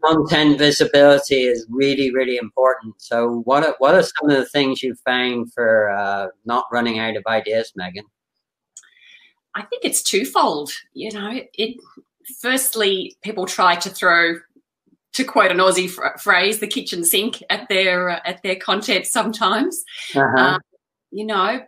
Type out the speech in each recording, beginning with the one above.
Content visibility is really, really important. So what are some of the things you found for not running out of ideas, Megan? I think it's twofold. You know, firstly, people try to throw, to quote an Aussie phrase, the kitchen sink at their content sometimes. You know,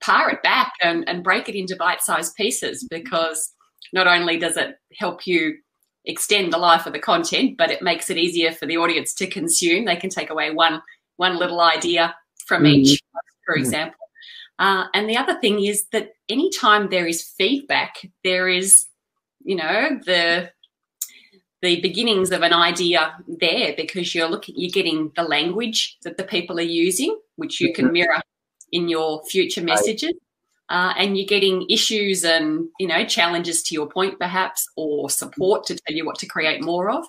pare it back and break it into bite-sized pieces, because not only does it help you extend the life of the content, but it makes it easier for the audience to consume. They can take away one little idea from each, for example. And the other thing is that anytime there is feedback, there is, you know, the beginnings of an idea there, because you're getting the language that the people are using, which you can mirror in your future messages. And you're getting issues and, you know, challenges to your point, perhaps, or support to tell you what to create more of.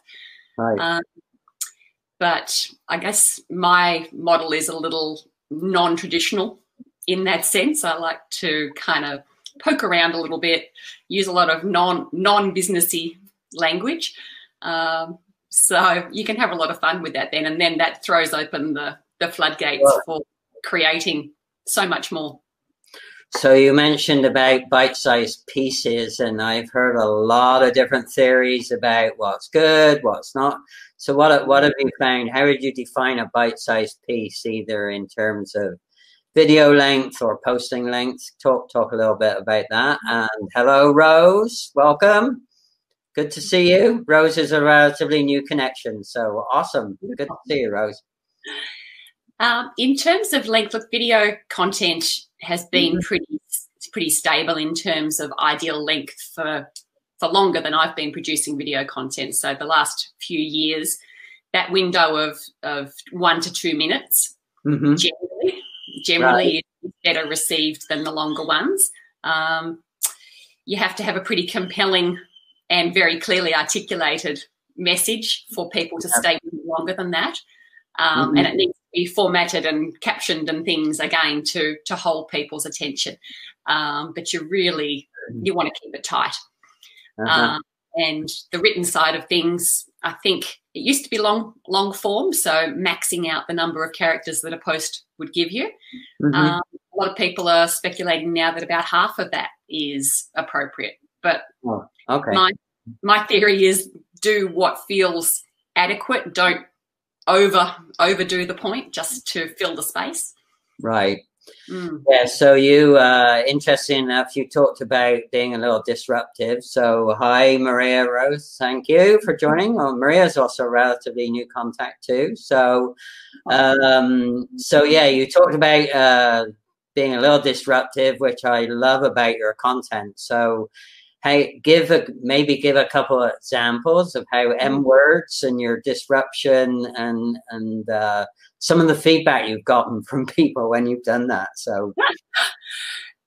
But I guess my model is a little non-traditional in that sense. I like to kind of poke around a little bit, use a lot of non-businessy language. So you can have a lot of fun with that then, and then that throws open the floodgates for creating so much more. So you mentioned about bite-sized pieces, and I've heard a lot of different theories about what's good, what's not. So what have you found? How would you define a bite-sized piece, either in terms of video length or posting length? Talk a little bit about that. And hello, Rose. Welcome. Good to see you. Rose is a relatively new connection, so awesome. Good to see you, Rose. In terms of length, look, video content has been pretty stable in terms of ideal length for longer than I've been producing video content. So the last few years, that window of 1 to 2 minutes generally is better received than the longer ones. You have to have a pretty compelling and very clearly articulated message for people to stay longer than that. And it needs to be formatted and captioned and things, again, to hold people's attention. But you want to keep it tight. And the written side of things, I think it used to be long form, so maxing out the number of characters that a post would give you. A lot of people are speculating now that about half of that is appropriate. But my theory is, do what feels adequate. Don't overdo the point just to fill the space. Right. Yeah, so you, interesting enough, you talked about being a little disruptive. So hi, Maria Rose. Thank you for joining. Well, Maria's also a relatively new contact too. So, yeah, you talked about being a little disruptive, which I love about your content. So, hey, maybe give a couple of examples of how M words and your disruption and some of the feedback you've gotten from people when you've done that. So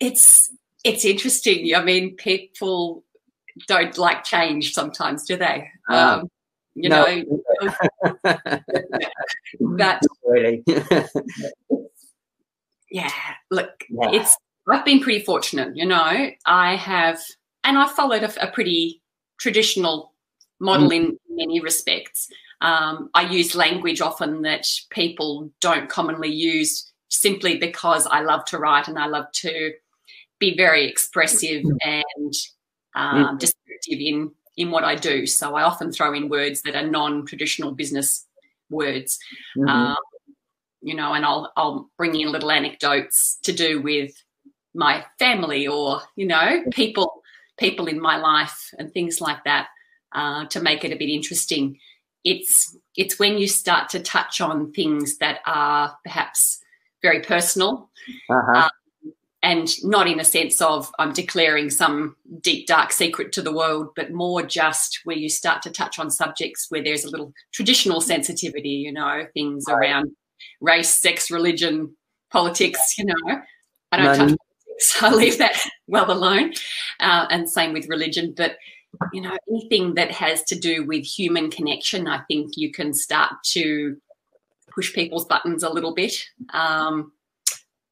it's interesting. I mean, people don't like change sometimes, do they? You know, that really. Yeah. Look, I've been pretty fortunate. You know, I've followed a pretty traditional model in many respects. I use language often that people don't commonly use, simply because I love to write and I love to be very expressive and descriptive in what I do. So I often throw in words that are non-traditional business words, you know, and I'll bring in little anecdotes to do with my family or, you know, people in my life and things like that, to make it a bit interesting. It's when you start to touch on things that are perhaps very personal, and not in a sense of I'm declaring some deep, dark secret to the world, but more just where you start to touch on subjects where there's a little traditional sensitivity, you know, things around race, sex, religion, politics, you know. I don't touch politics. I leave that well alone. And same with religion. But, you know, anything that has to do with human connection, I think you can start to push people's buttons a little bit.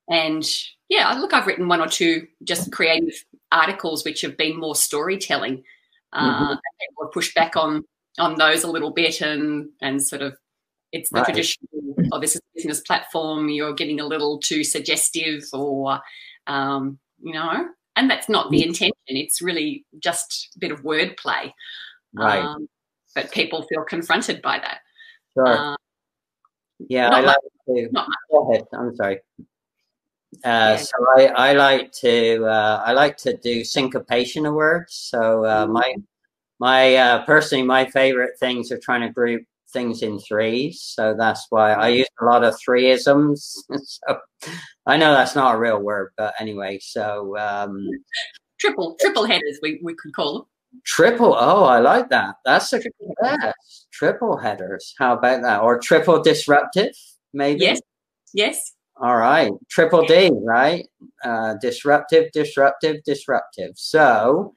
And, yeah, look, I've written one or two just creative articles which have been more storytelling. And people have pushed back on those a little bit and sort of it's the traditional, oh, this is a business platform, you're getting a little too suggestive or, you know, and that's not the intention. It's really just a bit of wordplay. Right. But people feel confronted by that. Sure. Yeah, I like to. Go ahead. I'm sorry. So I like to do syncopation of words. So my personally, my favorite things are trying to group things in threes. So that's why I use a lot of threeisms. So I know that's not a real word, but anyway. So triple headers we could call them. Triple. Oh, I like that. That's a yes. Triple headers. How about that? Or triple disruptive, maybe. Yes. Yes. All right. Triple D, right? Disruptive, disruptive, disruptive. So.